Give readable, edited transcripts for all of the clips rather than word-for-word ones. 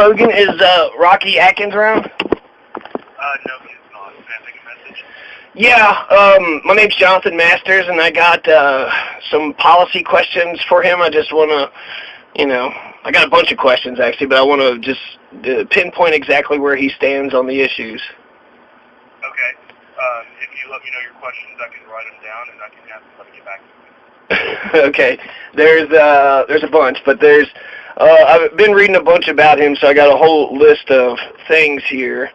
Logan. Is Rocky Atkins around? No, he's not. Can I take a message? Yeah, my name's Jonathan Masters, and I got some policy questions for him. I just want to, I got a bunch of questions, actually, but I want to just pinpoint exactly where he stands on the issues. Okay. If you let me know your questions, I can write them down, and I can have somebody get back to you. Okay. There's a bunch, but I've been reading a bunch about him, so I got a whole list of things here.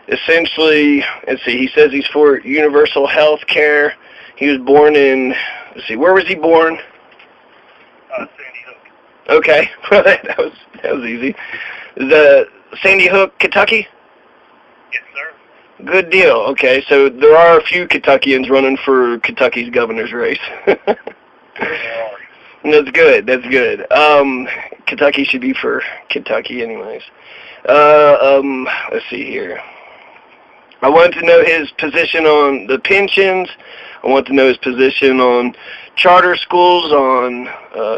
Essentially, let's see, he says he's for universal health care. He was born in, where was he born? Sandy Hook. Okay, well, that was easy. The Sandy Hook, Kentucky? Yes, sir. Good deal. Okay, so there are a few Kentuckians running for Kentucky's governor's race. There are. That's good. That's good. Kentucky should be for Kentucky anyways. Let's see here. I wanted to know his position on the pensions. I want to know his position on charter schools, on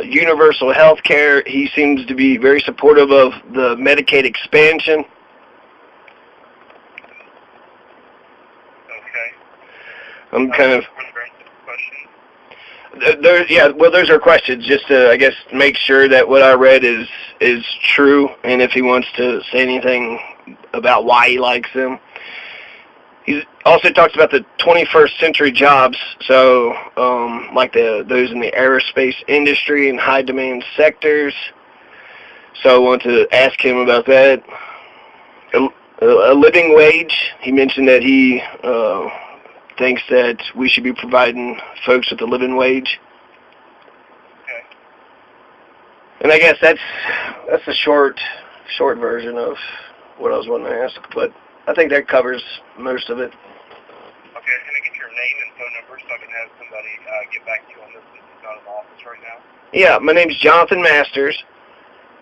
universal health care. He seems to be very supportive of the Medicaid expansion. Okay. I'm kind of... Questions? Those are questions, just to, I guess, make sure that what I read is true, and if he wants to say anything about why he likes them. He also talks about the 21st century jobs, so like those in the aerospace industry and high-demand sectors. So I want to ask him about that. A living wage, he mentioned that he thinks that we should be providing folks with a living wage. Okay. And I guess that's the short version of what I was wanting to ask, but I think that covers most of it. Okay, can I get your name and phone number so I can have somebody get back to you on this since he's not in the office right now? Yeah, my name's Jonathan Masters,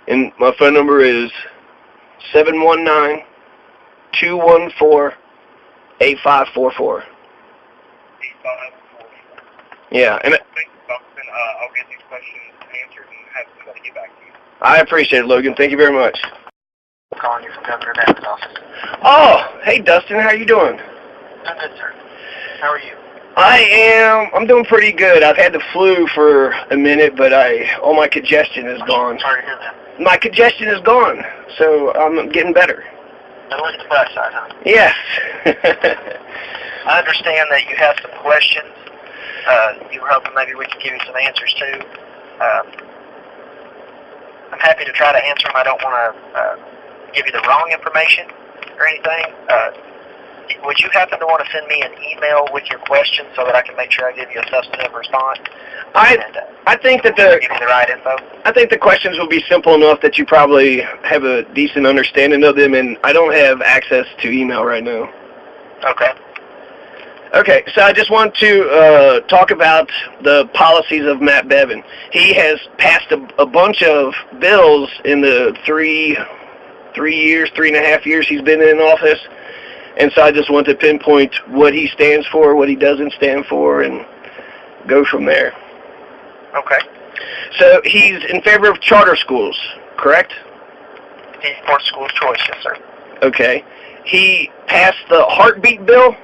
and my phone number is 719-214-8544. 8544. Yeah, and Thanks, Jonathan. I'll get these questions answered and have somebody get back to you. I appreciate it, Logan. Thank you very much. I'm calling you from Governor Bevin's office. Oh, hey, Dustin. How are you doing? I'm good, sir. How are you? I'm doing pretty good. I've had the flu for a minute, but all my congestion is gone. Sorry to hear that. My congestion is gone, so I'm getting better. Now look at the bright side, huh? Yes. I understand that you have some questions. You were hoping maybe we could give you some answers to. I'm happy to try to answer them. I don't want to give you the wrong information or anything. Would you happen to want to send me an email with your questions so that I can make sure I give you a substantive response? I think that give you the right info. I think the questions will be simple enough that you probably have a decent understanding of them, and I don't have access to email right now. Okay. Okay, so I just want to talk about the policies of Matt Bevin. He has passed a bunch of bills in the three and a half years he's been in office, and so I just want to pinpoint what he stands for, what he doesn't stand for, and go from there. Okay. So he's in favor of charter schools, correct? He supports school choice, yes, sir. Okay. He passed the heartbeat bill?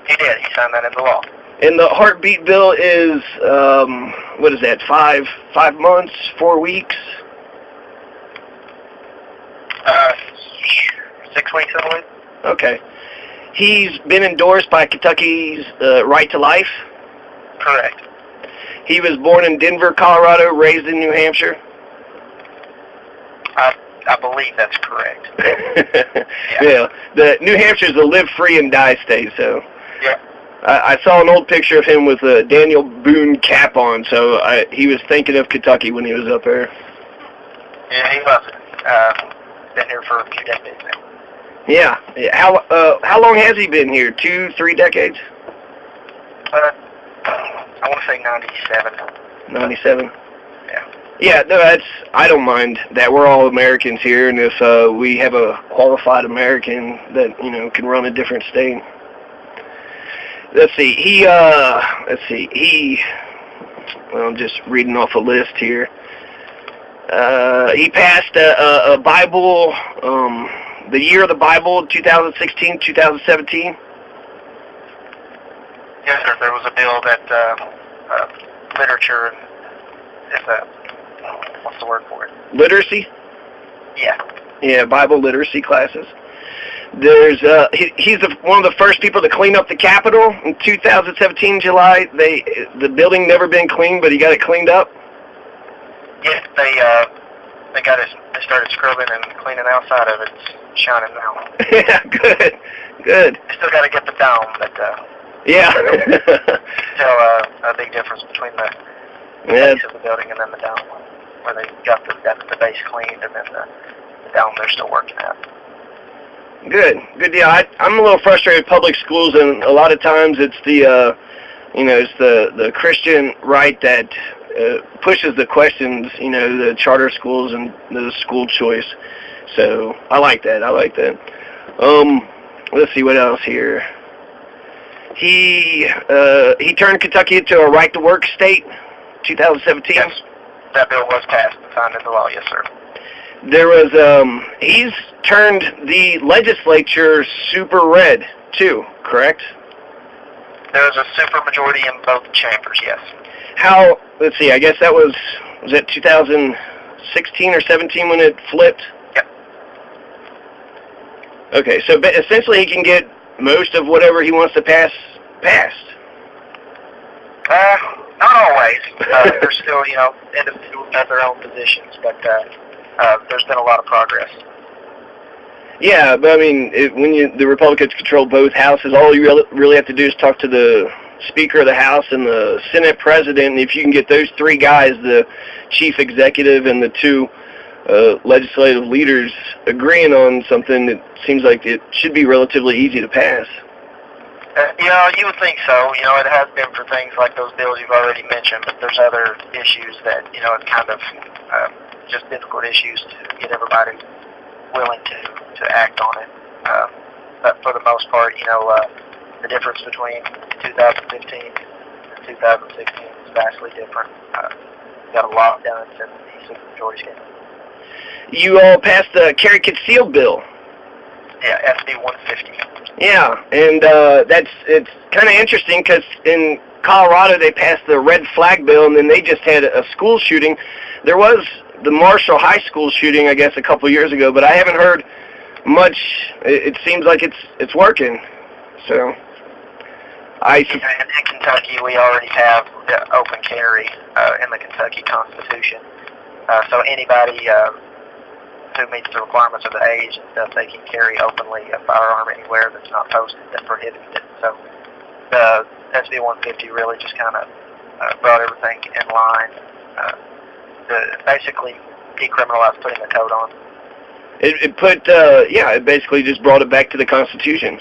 He did. He signed that into law. And the heartbeat bill is, what is that, 5 months, 4 weeks? 6 weeks, I believe. Okay. He's been endorsed by Kentucky's Right to Life? Correct. He was born in Denver, Colorado, raised in New Hampshire? I believe that's correct. Yeah. The New Hampshire's a live free and die state, so... Yeah. I saw an old picture of him with a Daniel Boone cap on, so he was thinking of Kentucky when he was up there. Yeah, he loves it. Been here for a few decades now. Yeah. How long has he been here? 2, 3 decades? I want to say 97. 97? Yeah. Yeah, no, I don't mind that. We're all Americans here, and if we have a qualified American that, can run a different state. Let's see, I'm just reading off a list here. He passed a Bible, the year of the Bible, 2016, 2017. Yes, sir. There was a bill that literature is what's the word for it? Literacy? Yeah. Yeah, Bible literacy classes. There's he's one of the first people to clean up the Capitol in 2017 July. The building never been cleaned, but he got it cleaned up. Yes, they got it. They started scrubbing and cleaning outside of it. It's shining now. Yeah, good. They still got to get the dome, but yeah. still a big difference between the base of the building and then the dome, where they got the base cleaned and then the dome they're still working at. Good deal. I'm a little frustrated with public schools, and a lot of times it's it's the Christian right that pushes the questions, the charter schools and the school choice. So I like that. Let's see what else here. He turned Kentucky into a right-to-work state, 2017. Yes, that bill was passed and signed into law. Yes, sir. There was he's turned the legislature super red too, correct? There was a super majority in both chambers. Yes. How? Let's see. I guess that was it 2016 or 17 when it flipped? Yep. Okay, so essentially he can get most of whatever he wants to pass passed. Not always. There's still, individuals have their own positions, but there's been a lot of progress. Yeah, but I mean, when the Republicans control both houses, all you really have to do is talk to the Speaker of the House and the Senate President, and if you can get those three guys, the chief executive and the two legislative leaders, agreeing on something, it seems like it should be relatively easy to pass. You would think so. It has been for things like those bills you've already mentioned, but there's other issues that, it's kind of just difficult issues to get everybody willing to act on it. But for the most part, the difference between 2015 and 2016 is vastly different. Got a lot done since the supermajority came. You all passed the carry concealed bill. Yeah, SB 150. Yeah, and it's kind of interesting because in Colorado they passed the red flag bill, and then they just had a school shooting. There was the Marshall High School shooting, I guess, a couple years ago, but I haven't heard much. It seems like it's working. So in Kentucky, we already have the open carry in the Kentucky Constitution. So anybody who meets the requirements of the age and stuff, they can carry openly a firearm anywhere that's not posted that prohibits it. So the SB 150 really just kind of brought everything in line. Basically decriminalized putting a coat on. It basically just brought it back to the Constitution.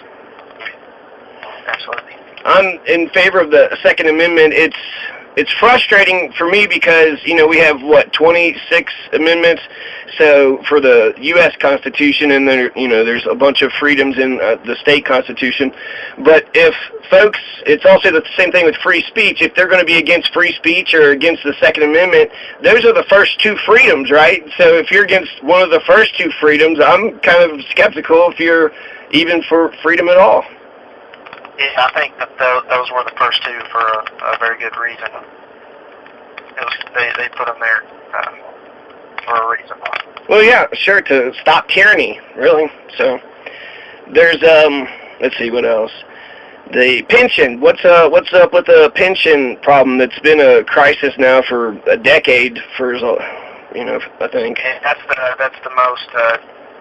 Absolutely. I'm in favor of the Second Amendment. It's frustrating for me because, we have, 26 amendments, so for the U.S. Constitution, and then, there's a bunch of freedoms in the state Constitution. But if folks, it's also the same thing with free speech. If they're going to be against free speech or against the Second Amendment, those are the first two freedoms, right? So if you're against one of the first two freedoms, I'm kind of skeptical if you're even for freedom at all. Yeah, I think that those were the first two for a very good reason. They put them there for a reason. Well, yeah, sure, to stop tyranny, really. So there's let's see what else. The pension. What's up with the pension problem that's been a crisis now for a decade? I think. That's the most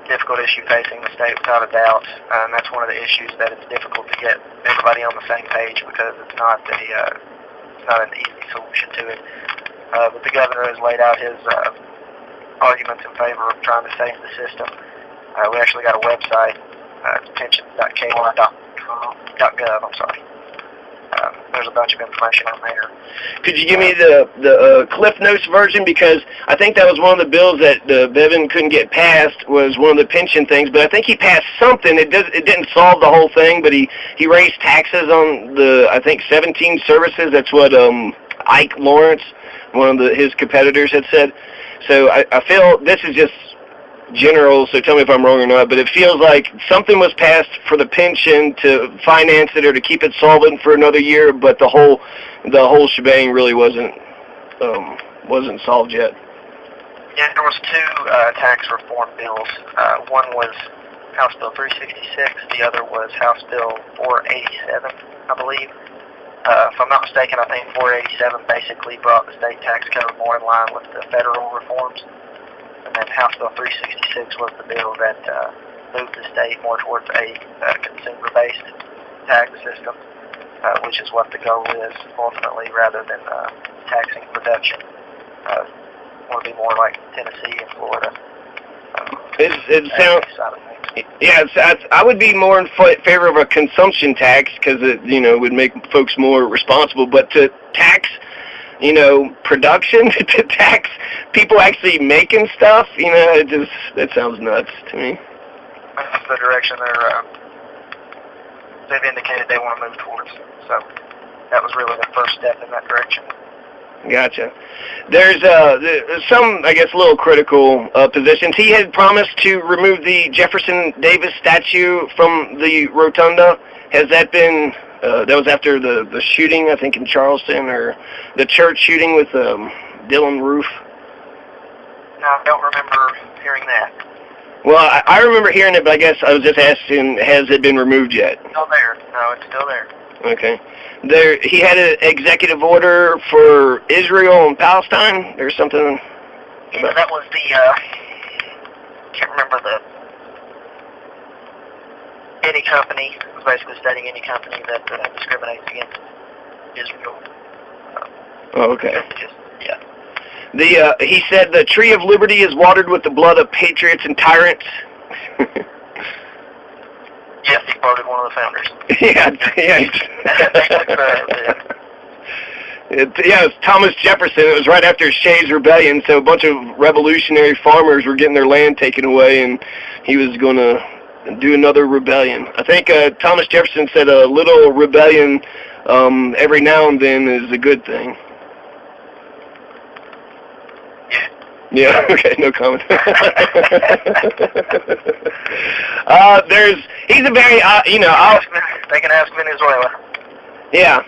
difficult issue facing the state without a doubt, and that's one of the issues that it's difficult to get everybody on the same page because it's not an easy solution to it. But the governor has laid out his arguments in favor of trying to save the system. We actually got a website, pensions.ky.gov. I'm sorry. There's a bunch of information on there. Could you give me the Cliff Notes version? Because I think that was one of the bills that Bevin couldn't get passed, was one of the pension things. But I think he passed something. It didn't solve the whole thing, but he raised taxes on I think 17 services. That's what Ike Lawrence, one of his competitors, had said. So I feel this is just general, so tell me if I'm wrong or not, but it feels like something was passed for the pension to finance it or to keep it solvent for another year, but the whole shebang really wasn't solved yet. Yeah, there was two tax reform bills. One was House Bill 366. The other was House Bill 487, I believe. If I'm not mistaken, I think 487 basically brought the state tax code more in line with the federal reforms. And then House Bill 366 was the bill that moved the state more towards a consumer-based tax system, which is what the goal is ultimately, rather than taxing production. Want to be more like Tennessee and Florida. It sounds. Yeah, I would be more in favor of a consumption tax because it, would make folks more responsible. But to tax, production, to tax people actually making stuff, that sounds nuts to me. That's the direction they've indicated they want to move towards. So that was really the first step in that direction. Gotcha. There's some, I guess, little critical positions. He had promised to remove the Jefferson Davis statue from the rotunda. Has that been, that was after the shooting, I think, in Charleston, or the church shooting with Dylan Roof? No, I don't remember hearing that. Well, I remember hearing it, but I guess I was just asking, has it been removed yet? Still there. No, it's still there. Okay. He had an executive order for Israel and Palestine or something? Yeah, that was the, can't remember any company, it was basically stating any company that discriminates against Israel. Oh, okay. Yeah. He said the tree of liberty is watered with the blood of patriots and tyrants. Yes, he quoted one of the founders. Yeah. It's Thomas Jefferson. It was right after Shays' Rebellion, so a bunch of revolutionary farmers were getting their land taken away, and he was going to do another rebellion. I think Thomas Jefferson said a little rebellion every now and then is a good thing. Yeah, okay, no comment. He's a very, they can ask Venezuela. Yeah,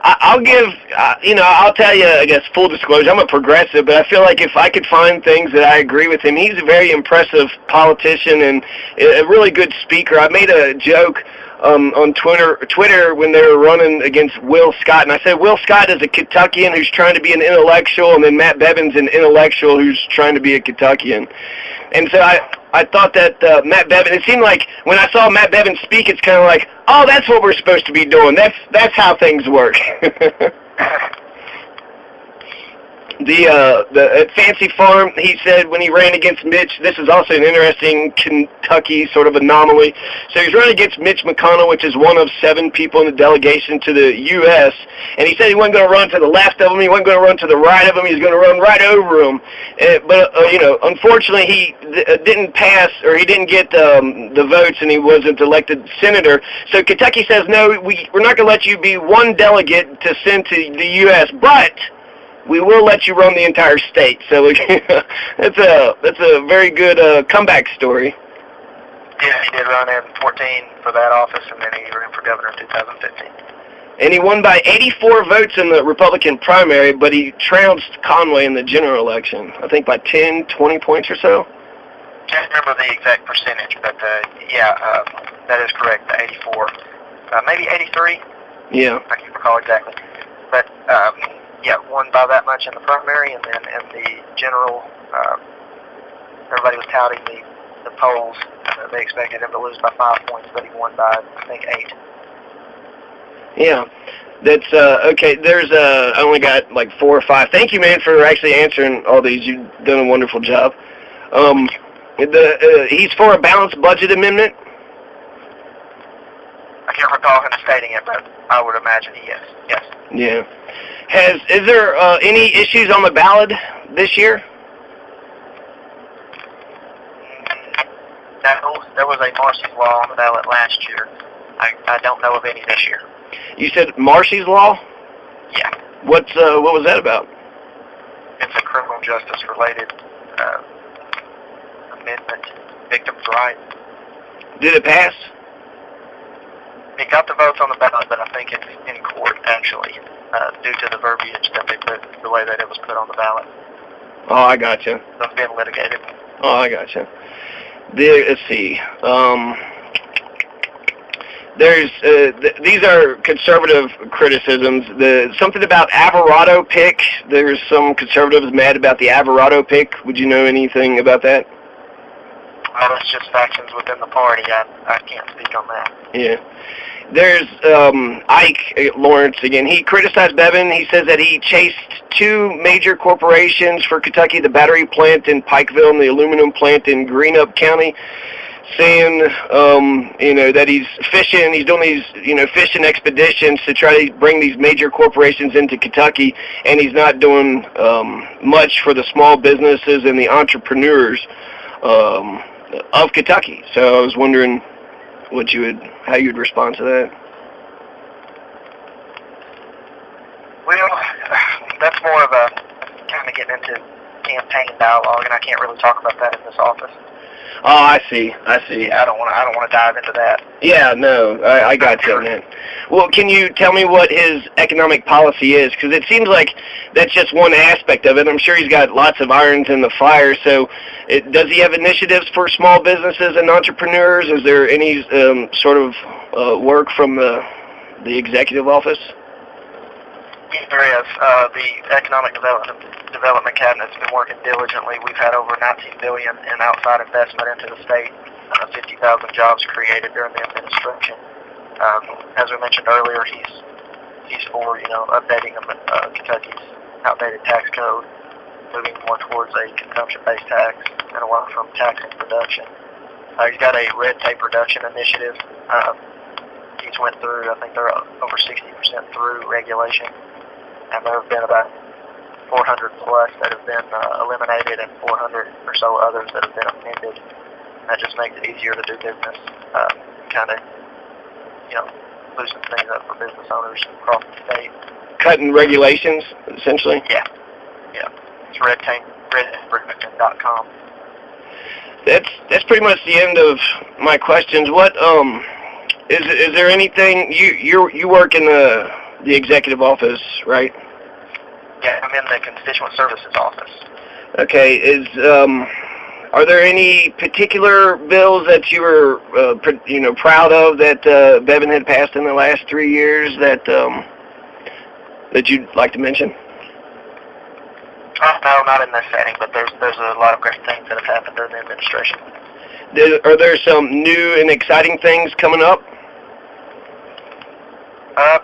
I'll tell you, I guess, full disclosure, I'm a progressive, but I feel like if I could find things that I agree with him, he's a very impressive politician and a really good speaker. I made a joke on Twitter when they were running against Will Scott, and I said Will Scott is a Kentuckian who's trying to be an intellectual, and then Matt Bevin's an intellectual who's trying to be a Kentuckian. And so I thought that Matt Bevin, it seemed like when I saw Matt Bevin speak, it's kind of like, oh, that's what we're supposed to be doing. That's how things work. At Fancy Farm, he said when he ran against Mitch, this is also an interesting Kentucky sort of anomaly. So he's running against Mitch McConnell, which is one of 7 people in the delegation to the U.S., and he said he wasn't going to run to the left of him, he wasn't going to run to the right of him, he was going to run right over him. But unfortunately he didn't pass, or he didn't get the votes, and he wasn't elected senator. So Kentucky says, no, we're not going to let you be one delegate to send to the U.S., but we will let you run the entire state. So that's a very good comeback story. Yeah, he did run in 14 for that office, and then he ran for governor in 2015. And he won by 84 votes in the Republican primary, but he trounced Conway in the general election, I think by 10, 20 points or so. Can't remember the exact percentage, but that is correct, the 84. Maybe 83? Yeah. I can't recall exactly. But won by that much in the primary, and then in the general, everybody was touting the polls. They expected him to lose by 5 points, but he won by, I think, 8. Yeah, that's okay. I only got like 4 or 5. Thank you, man, for actually answering all these. You've done a wonderful job. He's for a balanced budget amendment. I can't recall him stating it, but I would imagine he is. Yes. Yeah. Is there any issues on the ballot this year? No, there was a Marcy's Law on the ballot last year. I don't know of any this year. You said Marcy's Law? Yeah. What was that about? It's a criminal justice related amendment, victims' rights. Did it pass? It got the votes on the ballot, but I think it's in court, actually, due to the verbiage that they put, the way that it was put on the ballot. Oh, I gotcha. So it's been litigated. Oh, I gotcha. Let's see. These are conservative criticisms. Something about Alvarado pick. There's some conservatives mad about the Alvarado pick. Would you know anything about that? Well, it's just factions within the party. I can't speak on that. Yeah. There's Ike Lawrence again. He criticized Bevin. He says that he chased two major corporations for Kentucky, the battery plant in Pikeville and the aluminum plant in Greenup County, saying, that he's fishing. He's doing these, fishing expeditions to try to bring these major corporations into Kentucky, and he's not doing much for the small businesses and the entrepreneurs of Kentucky. So I was wondering how you would respond to that. Well, that's more of a kind of getting into campaign dialogue, and I can't really talk about that in this office. Oh, I see. Yeah, I don't want to dive into that. Yeah, no, I got you on that. Well, can you tell me what his economic policy is? Because it seems like that's just one aspect of it. I'm sure he's got lots of irons in the fire. So does he have initiatives for small businesses and entrepreneurs? Is there any sort of work from the executive office? There is. The Economic Development Cabinet's been working diligently. We've had over $19 billion in outside investment into the state, 50,000 jobs created during the administration. As we mentioned earlier, he's for updating Kentucky's outdated tax code, moving more towards a consumption-based tax and away from taxing production. He's got a red tape reduction initiative. He's went through, I think they're over 60% through regulation, and there have been about 400 plus that have been eliminated and 400 or so others that have been amended. That just makes it easier to do business, kind of, loosen things up for business owners across the state. Cutting regulations, essentially? Yeah. It's redtapereduction.com. That's pretty much the end of my questions. What is there anything you work in the executive office, right? Yeah, I'm in the constituent services office. Okay. Are there any particular bills that you were proud of that Bevin had passed in the last 3 years that you'd like to mention? No, not in this setting, but there's a lot of great things that have happened during the administration. Are there some new and exciting things coming up?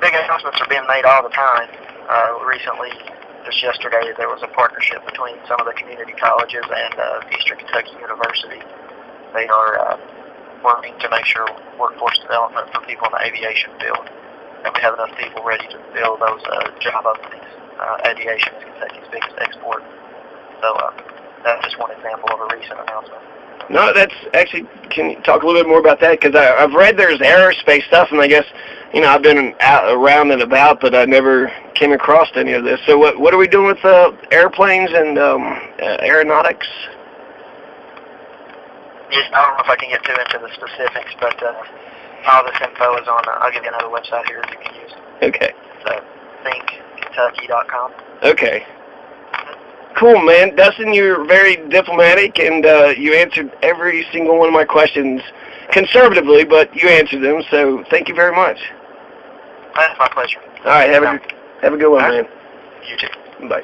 Big announcements are being made all the time. Recently, just yesterday, there was a partnership between some of the community colleges and Eastern Kentucky University. They are working to make sure workforce development for people in the aviation field, that we have enough people ready to fill those job openings. Aviation is Kentucky's biggest export. So that's just one example of a recent announcement. No, that's actually, can you talk a little bit more about that? Because I've read there's aerospace stuff, and I guess, I've been around and about, but I never came across any of this. So what are we doing with airplanes and aeronautics? I don't know if I can get too into the specifics, but all this info is on, I'll give you another website here that you can use. Okay. So, thinkkentucky.com. Okay. Cool, man. Dustin, you're very diplomatic, and you answered every single one of my questions conservatively, but you answered them, so thank you very much. That's my pleasure. All right, have a good one, man. You too. Bye.